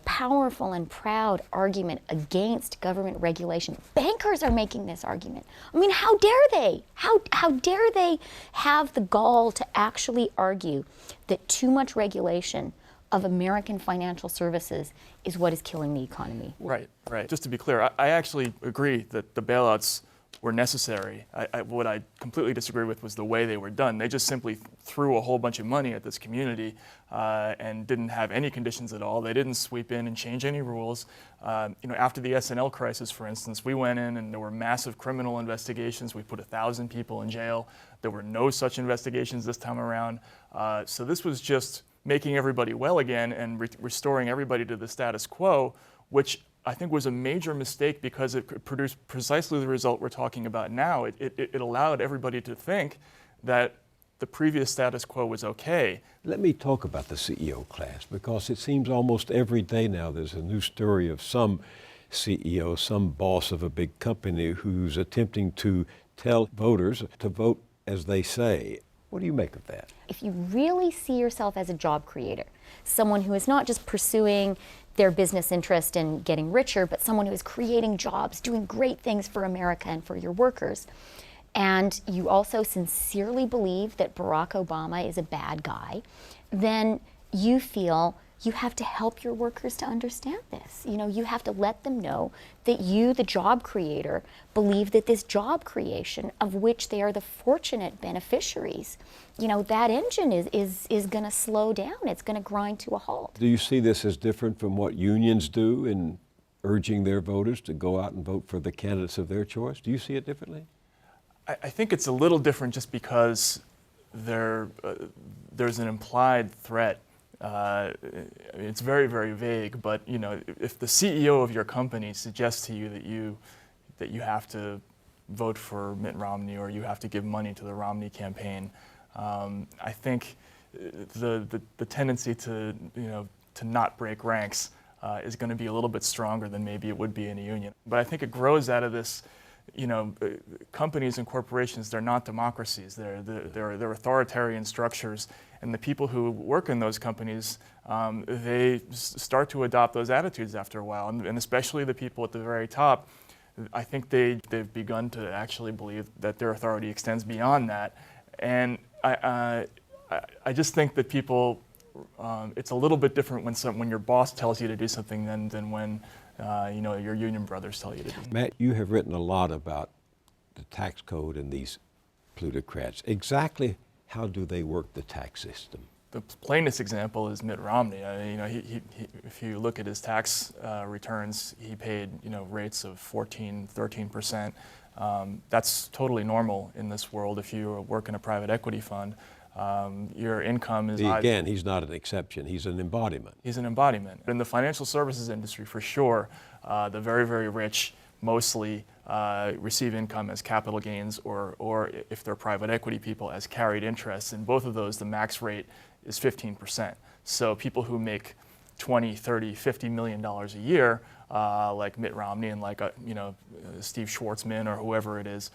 powerful and proud argument against government regulation. Bankers are making this argument. I mean, how dare they? How dare they have the gall to actually argue that too much regulation of American financial services is what is killing the economy? Right. Just to be clear, I actually agree that the bailouts were necessary. What I completely disagree with was the way they were done. They just simply threw a whole bunch of money at this community and didn't have any conditions at all. They didn't sweep in and change any rules. After the SNL crisis, for instance, we went in and there were massive criminal investigations. We put 1,000 people in jail. There were no such investigations this time around. So this was just making everybody well again and restoring everybody to the status quo, which I think was a major mistake because it produced precisely the result we're talking about now. It allowed everybody to think that the previous status quo was okay. Let me talk about the CEO class, because it seems almost every day now there's a new story of some CEO, some boss of a big company who's attempting to tell voters to vote as they say. What do you make of that? If you really see yourself as a job creator, someone who is not just pursuing their business interest in getting richer, but someone who is creating jobs, doing great things for America and for your workers, and you also sincerely believe that Barack Obama is a bad guy, then you feel you have to help your workers to understand this. You have to let them know that you, the job creator, believe that this job creation, of which they are the fortunate beneficiaries, that engine is going to slow down. It's going to grind to a halt. Do you see this as different from what unions do in urging their voters to go out and vote for the candidates of their choice? Do you see it differently? I think it's a little different just because there's an implied threat. It's very, very vague, but if the CEO of your company suggests to you that you have to vote for Mitt Romney or you have to give money to the Romney campaign, I think the tendency to not break ranks is going to be a little bit stronger than maybe it would be in a union. But I think it grows out of this. Companies and corporations, they're not democracies. They're authoritarian structures, and the people who work in those companies, they start to adopt those attitudes after a while, and especially the people at the very top. I think they've begun to actually believe that their authority extends beyond that, and I just think that people, it's a little bit different when your boss tells you to do something than when your union brothers tell you to do. Matt, you have written a lot about the tax code and these plutocrats. Exactly how do they work the tax system? The plainest example is Mitt Romney. He if you look at his tax returns, he paid rates of 13%. That's totally normal in this world. If you work in a private equity fund, your income is again, he's not an exception. He's an embodiment. He's an embodiment. In the financial services industry, for sure, the very, very rich mostly receive income as capital gains or if they're private equity people, as carried interest. In both of those, the max rate is 15%. So people who make $20, $30, $50 million a year, like Mitt Romney and like Steve Schwartzman or whoever it is,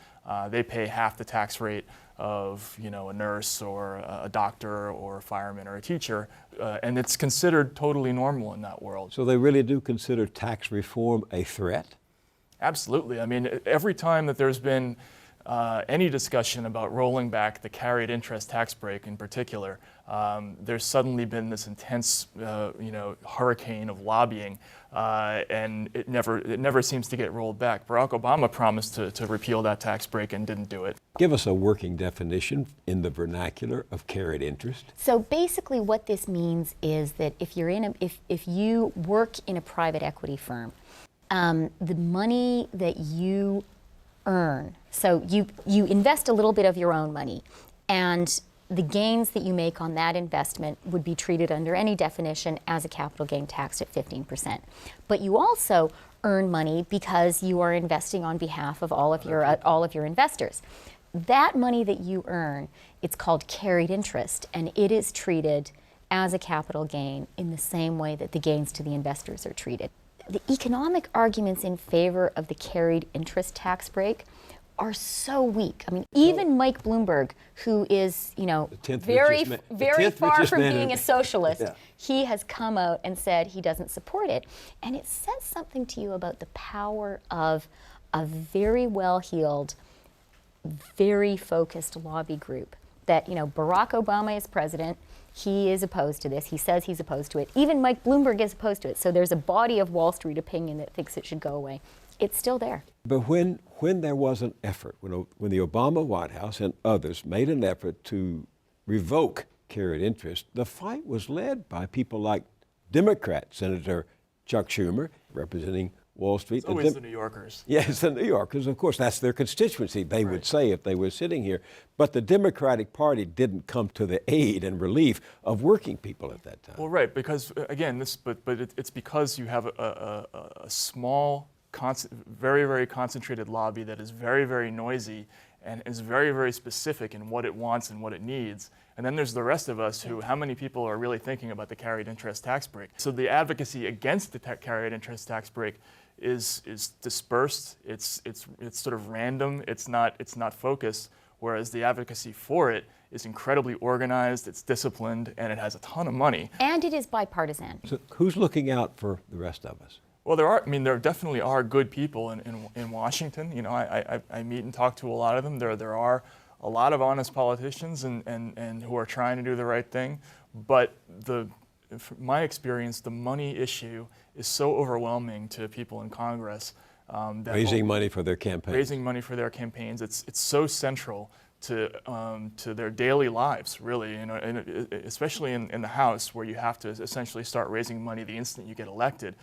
they pay half the tax rate of a nurse or a doctor or a fireman or a teacher, and it's considered totally normal in that world. So they really do consider tax reform a threat? Absolutely. I mean, every time that there's been any discussion about rolling back the carried interest tax break in particular, there's suddenly been this intense, hurricane of lobbying, and it never seems to get rolled back. Barack Obama promised to repeal that tax break and didn't do it. Give us a working definition in the vernacular of carried interest. So basically, what this means is that if you work in a private equity firm, the money that you earn. So you invest a little bit of your own money, and the gains that you make on that investment would be treated under any definition as a capital gain taxed at 15%. But you also earn money because you are investing on behalf of all of your investors. That money that you earn, it's called carried interest, and it is treated as a capital gain in the same way that the gains to the investors are treated. The economic arguments in favor of the carried interest tax break are so weak. I mean, even Mike Bloomberg, who is, very far from being a socialist, yeah, he has come out and said he doesn't support it. And it says something to you about the power of a very well-heeled, very focused lobby group. That, Barack Obama is president. He is opposed to this. He says he's opposed to it. Even Mike Bloomberg is opposed to it. So there's a body of Wall Street opinion that thinks it should go away. It's still there. But when there was an effort, when the Obama White House and others made an effort to revoke carried interest, the fight was led by people like Democrat Senator Chuck Schumer, representing Wall Street. It's always the New Yorkers. Yes, the New Yorkers. Of course, that's their constituency, they would say if they were sitting here. But the Democratic Party didn't come to the aid and relief of working people at that time. Well, right, because, again, it's because you have a small, very, very concentrated lobby that is very, very noisy and is very, very specific in what it wants and what it needs. And then there's the rest of us who, how many people are really thinking about the carried interest tax break? So the advocacy against the carried interest tax break is dispersed, it's sort of random, it's not focused, whereas the advocacy for it is incredibly organized, it's disciplined, and it has a ton of money. And it is bipartisan. So who's looking out for the rest of us? Well, there definitely are good people in Washington. I meet and talk to a lot of them. There are a lot of honest politicians and who are trying to do the right thing. But from my experience, the money issue is so overwhelming to people in Congress. That raising money for their campaigns. Raising money for their campaigns. It's so central to their daily lives, really, and especially in the House, where you have to essentially start raising money the instant you get elected,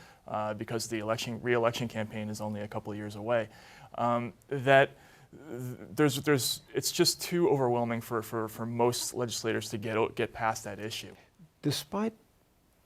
because the re-election campaign is only a couple of years away. It's just too overwhelming for most legislators to get past that issue. Despite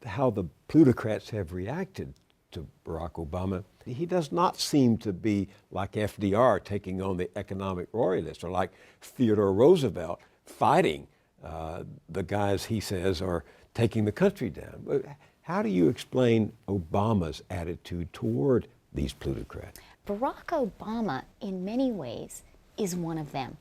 how the plutocrats have reacted to Barack Obama, he does not seem to be like FDR taking on the economic royalists, or like Theodore Roosevelt fighting the guys he says are taking the country down. How do you explain Obama's attitude toward these plutocrats? Barack Obama, in many ways, is one of them.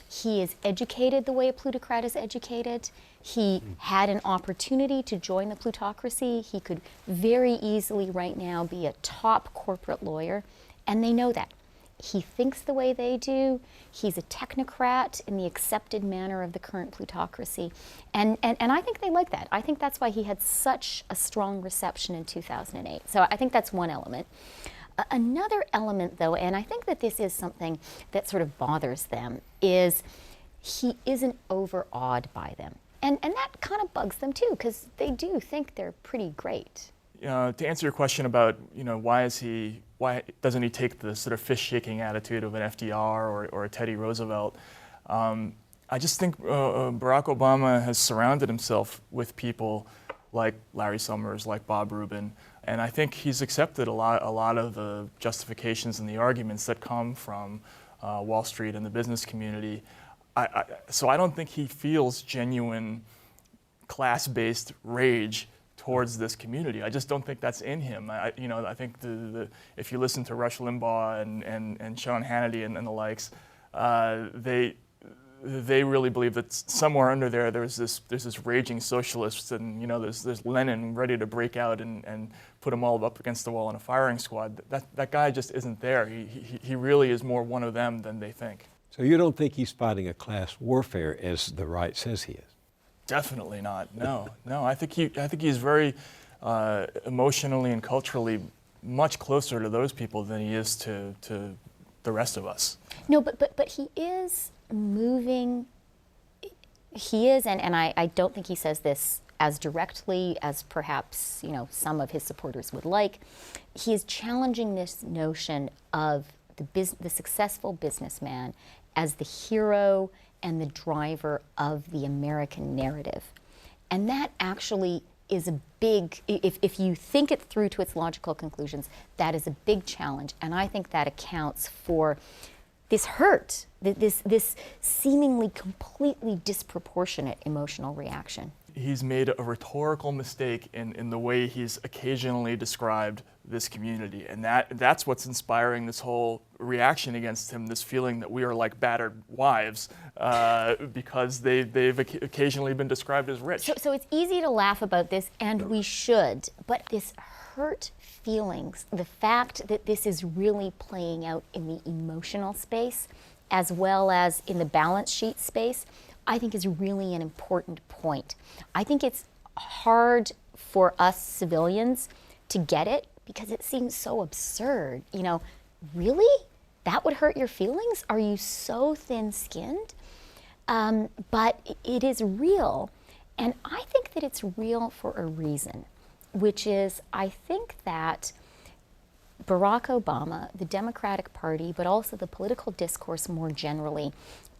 He is educated the way a plutocrat is educated. He had an opportunity to join the plutocracy. He could very easily right now be a top corporate lawyer, and they know that. He thinks the way they do. He's a technocrat in the accepted manner of the current plutocracy. And I think they like that. I think that's why he had such a strong reception in 2008. So I think that's one element. Another element, though, and I think that this is something that sort of bothers them, is he isn't overawed by them. And that kind of bugs them, too, because they do think they're pretty great. To answer your question about, why doesn't he take the sort of fish-shaking attitude of an FDR or a Teddy Roosevelt? I just think Barack Obama has surrounded himself with people like Larry Summers, like Bob Rubin, and I think he's accepted a lot of the justifications and the arguments that come from Wall Street and the business community. So I don't think he feels genuine class-based rage towards this community. I just don't think that's in him. I think if you listen to Rush Limbaugh and Sean Hannity and the likes, they really believe that somewhere under there's this raging socialist, and there's Lenin ready to break out and put them all up against the wall in a firing squad. That guy just isn't there. He really is more one of them than they think. So you don't think he's fighting a class warfare as the right says he is? Definitely not. No. I think he's very emotionally and culturally much closer to those people than he is to the rest of us. No, but he is moving. He is, and I don't think he says this as directly as perhaps some of his supporters would like. He is challenging this notion of the successful businessman as the hero and the driver of the American narrative. And that actually is a big, if you think it through to its logical conclusions, that is a big challenge. And I think that accounts for this hurt, this seemingly completely disproportionate emotional reaction. He's made a rhetorical mistake in the way he's occasionally described this community, and that's what's inspiring this whole reaction against him, this feeling that we are like battered wives because they've occasionally been described as rich. So it's easy to laugh about this, and we should, but this hurt feelings, the fact that this is really playing out in the emotional space as well as in the balance sheet space, I think is really an important point. I think it's hard for us civilians to get it because it seems so absurd. You know, really? That would hurt your feelings? Are you so thin-skinned? But it is real. And I think that it's real for a reason, which is I think that Barack Obama, the Democratic Party, but also the political discourse more generally,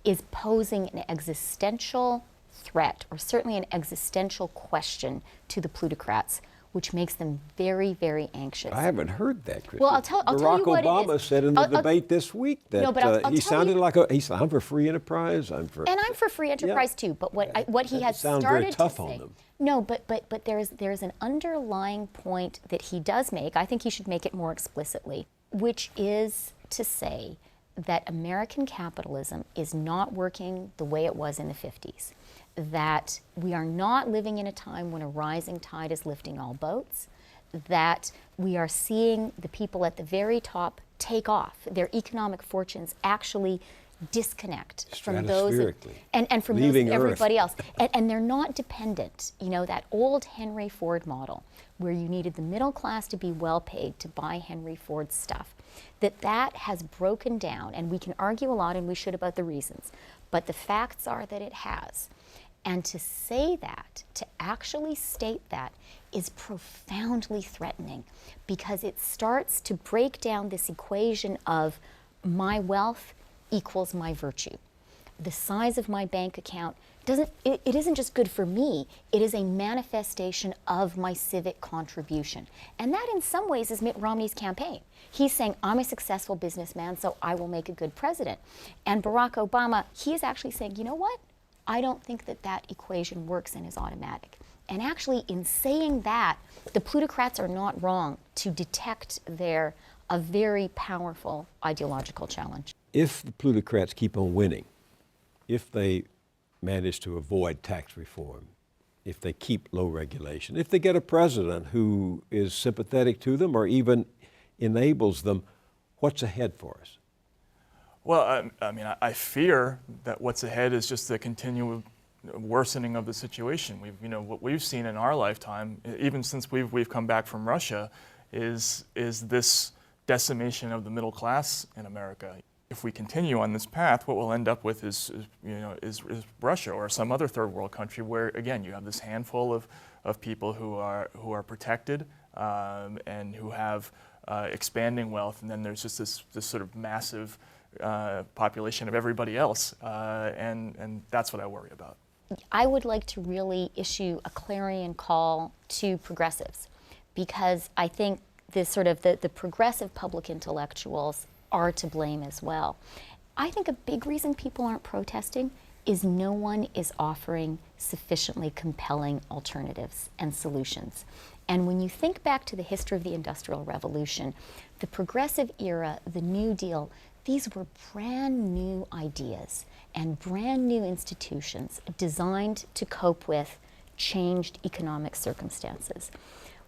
is posing an existential threat, or certainly an existential question to the plutocrats, which makes them very, very anxious. I haven't heard that, Chrystia. Well, I'll tell you what Barack Obama it is. said in the debate this week that No, but I'll he tell sounded you- like he said, I'm for free enterprise. I'm for free enterprise too. But what he has sound started very tough to say, on them. No, but there's an underlying point that he does make. I think he should make it more explicitly, which is to say that American capitalism is not working the way it was in the 50s. That we are not living in a time when a rising tide is lifting all boats. That we are seeing the people at the very top take off. Their economic fortunes actually disconnect from those and from those leaving everybody Earth. else. And they're not dependent. You know, that old Henry Ford model where you needed the middle class to be well paid to buy Henry Ford stuff, that has broken down. And we can argue a lot, and we should, about the reasons. But the facts are that it has. And to say that, to actually state that, is profoundly threatening because it starts to break down this equation of my wealth equals my virtue. The size of my bank account it isn't just good for me, it is a manifestation of my civic contribution. And that in some ways is Mitt Romney's campaign. He's saying, I'm a successful businessman, so I will make a good president. And Barack Obama, he is actually saying, you know what? I don't think that equation works and is automatic. And actually, in saying that, the plutocrats are not wrong to detect a very powerful ideological challenge. If the plutocrats keep on winning, if they manage to avoid tax reform, if they keep low regulation, if they get a president who is sympathetic to them or even enables them, what's ahead for us? Well, I mean, I fear that what's ahead is just the continual worsening of the situation. What we've seen in our lifetime, even since we've come back from Russia, is this decimation of the middle class in America. If we continue on this path, what we'll end up with is Russia or some other third world country where, again, you have this handful of people who are protected and who have expanding wealth, and then there's just this sort of massive population of everybody else, and that's what I worry about. I would like to really issue a clarion call to progressives, because I think the progressive public intellectuals are to blame as well. I think a big reason people aren't protesting is no one is offering sufficiently compelling alternatives and solutions. And when you think back to the history of the Industrial Revolution, the progressive era, the New Deal, these were brand new ideas and brand new institutions designed to cope with changed economic circumstances.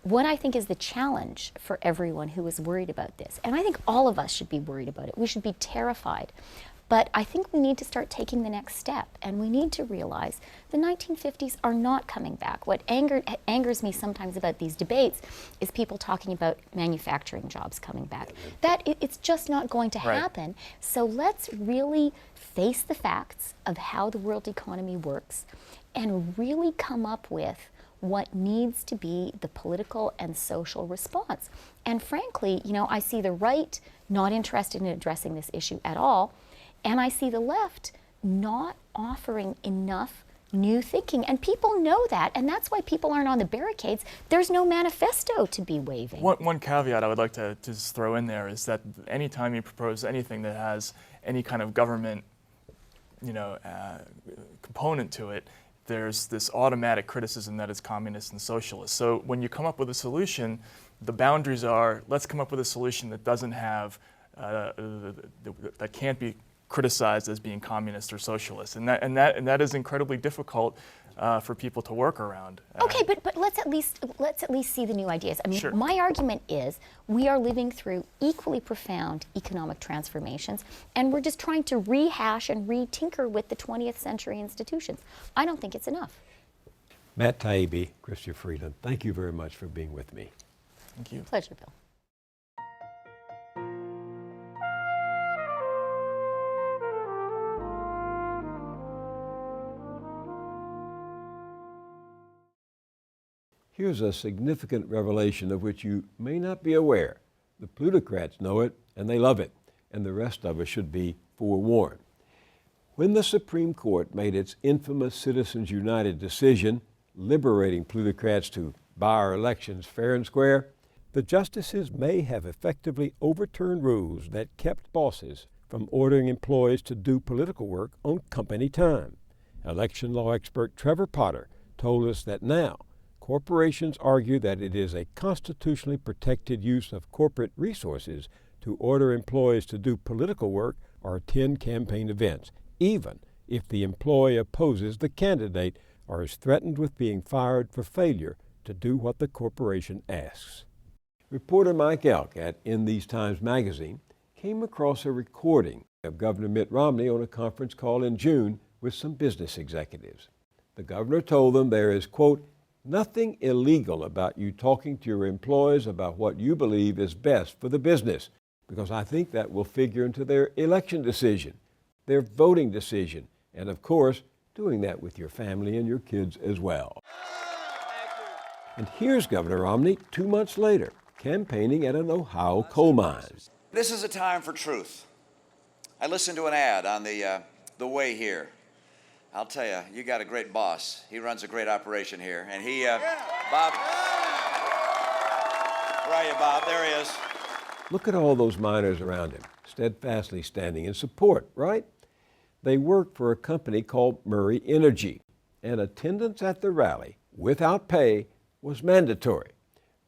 What I think is the challenge for everyone who is worried about this, and I think all of us should be worried about it, we should be terrified, but I think we need to start taking the next step, and we need to realize the 1950s are not coming back. What angers me sometimes about these debates is people talking about manufacturing jobs coming back. It's just not going to happen. So let's really face the facts of how the world economy works and really come up with what needs to be the political and social response. And frankly, I see the right not interested in addressing this issue at all. And I see the left not offering enough new thinking. And people know that, and that's why people aren't on the barricades. There's no manifesto to be waving. One caveat I would like to just throw in there is that anytime you propose anything that has any kind of government component to it, there's this automatic criticism that it's communist and socialist. So when you come up with a solution, the boundaries are, let's come up with a solution that doesn't have, that can't be criticized as being communist or socialist, and that is incredibly difficult for people to work around. Okay, but let's at least see the new ideas. I mean, Sure. My argument is we are living through equally profound economic transformations, and we're just trying to rehash and re-tinker with the 20th century institutions. I don't think it's enough. Matt Taibbi, Chrystia Freeland, thank you very much for being with me. Thank you. Pleasure, Bill. Here's a significant revelation of which you may not be aware. The Plutocrats know it, and they love it, and the rest of us should be forewarned. When the Supreme Court made its infamous Citizens United decision liberating Plutocrats to buy our elections fair and square, the justices may have effectively overturned rules that kept bosses from ordering employees to do political work on company time. Election law expert Trevor Potter told us that now corporations argue that it is a constitutionally protected use of corporate resources to order employees to do political work or attend campaign events, even if the employee opposes the candidate or is threatened with being fired for failure to do what the corporation asks. Reporter Mike Elk at In These Times magazine came across a recording of Governor Mitt Romney on a conference call in June with some business executives. The governor told them there is, quote, nothing illegal about you talking to your employees about what you believe is best for the business, because I think that will figure into their election decision, their voting decision, and of course, doing that with your family and your kids as well. And here's Governor Romney 2 months later, campaigning at an Ohio coal mine. This is a time for truth. I listened to an ad on the way here. I'll tell you, you got a great boss. He runs a great operation here. And he, Bob, where are you, Bob? There he is. Look at all those miners around him, steadfastly standing in support, right? They work for a company called Murray Energy, and attendance at the rally, without pay, was mandatory.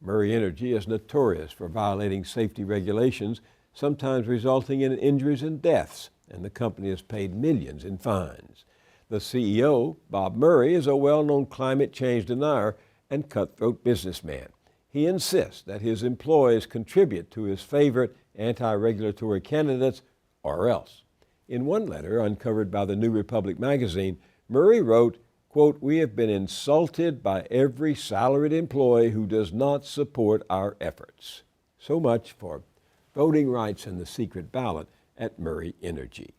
Murray Energy is notorious for violating safety regulations, sometimes resulting in injuries and deaths, and the company has paid millions in fines. The CEO, Bob Murray, is a well-known climate change denier and cutthroat businessman. He insists that his employees contribute to his favorite anti-regulatory candidates or else. In one letter uncovered by the New Republic magazine, Murray wrote, quote, we have been insulted by every salaried employee who does not support our efforts. So much for voting rights and the secret ballot at Murray Energy.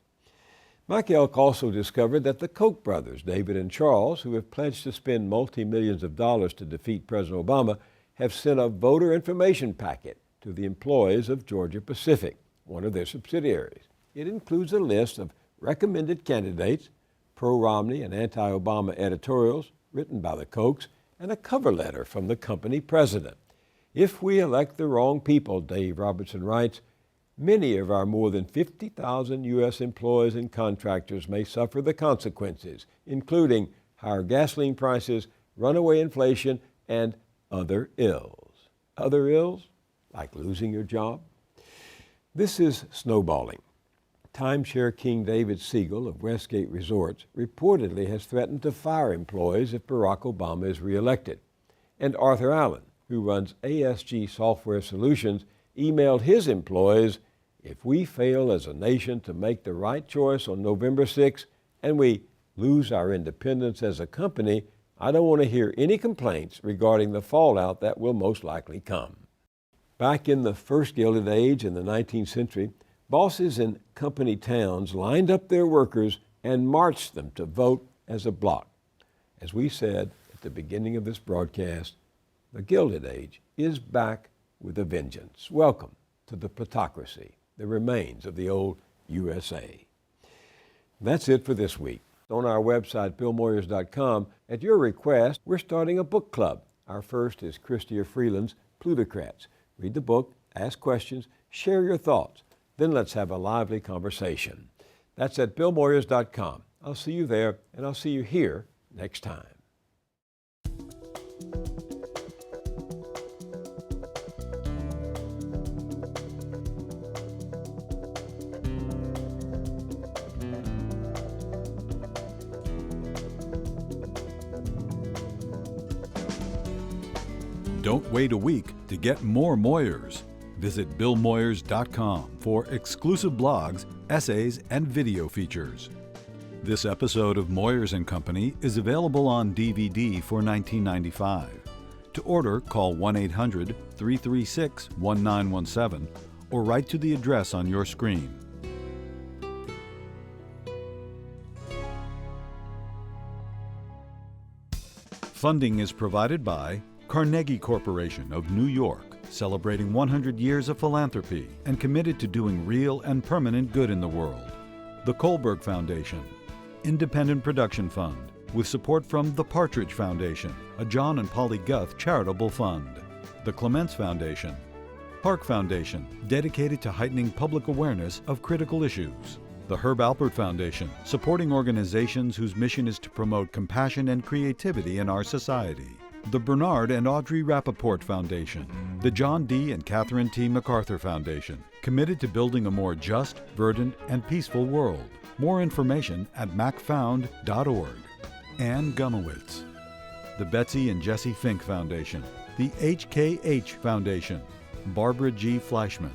Mike Elk also discovered that the Koch brothers, David and Charles, who have pledged to spend multi-millions of dollars to defeat President Obama, have sent a voter information packet to the employees of Georgia Pacific, one of their subsidiaries. It includes a list of recommended candidates, pro-Romney and anti-Obama editorials written by the Kochs, and a cover letter from the company president. If we elect the wrong people, Dave Robertson writes, many of our more than 50,000 U.S. employees and contractors may suffer the consequences, including higher gasoline prices, runaway inflation, and other ills. Other ills? Like losing your job? This is snowballing. Timeshare king David Siegel of Westgate Resorts reportedly has threatened to fire employees if Barack Obama is reelected. And Arthur Allen, who runs ASG Software Solutions, emailed his employees, if we fail as a nation to make the right choice on November 6th and we lose our independence as a company, I don't want to hear any complaints regarding the fallout that will most likely come. Back in the first Gilded Age in the 19th century, bosses in company towns lined up their workers and marched them to vote as a bloc. As we said at the beginning of this broadcast, the Gilded Age is back with a vengeance. Welcome to the Plutocracy. the remains of the old USA. That's it for this week. On our website, BillMoyers.com, at your request, we're starting a book club. Our first is Chrystia Freeland's Plutocrats. Read the book, ask questions, share your thoughts. Then let's have a lively conversation. That's at BillMoyers.com. I'll see you there, and I'll see you here next time. Don't wait a week to get more Moyers. Visit BillMoyers.com for exclusive blogs, essays, and video features. This episode of Moyers & Company is available on DVD for $19.95. To order, call 1-800-336-1917 or write to the address on your screen. Funding is provided by Carnegie Corporation of New York, celebrating 100 years of philanthropy and committed to doing real and permanent good in the world. The Kohlberg Foundation, Independent Production Fund, with support from the Partridge Foundation, a John and Polly Guth charitable fund. The Clements Foundation, Park Foundation, dedicated to heightening public awareness of critical issues. The Herb Alpert Foundation, supporting organizations whose mission is to promote compassion and creativity in our society. The Bernard and Audrey Rappaport Foundation, the John D. and Catherine T. MacArthur Foundation, committed to building a more just, verdant, and peaceful world. More information at macfound.org. Ann Gumowitz, the Betsy and Jesse Fink Foundation, the HKH Foundation, Barbara G. Fleischman,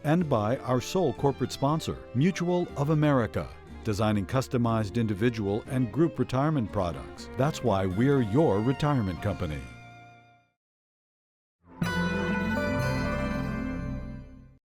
and by our sole corporate sponsor, Mutual of America, designing customized individual and group retirement products. That's why we're your retirement company.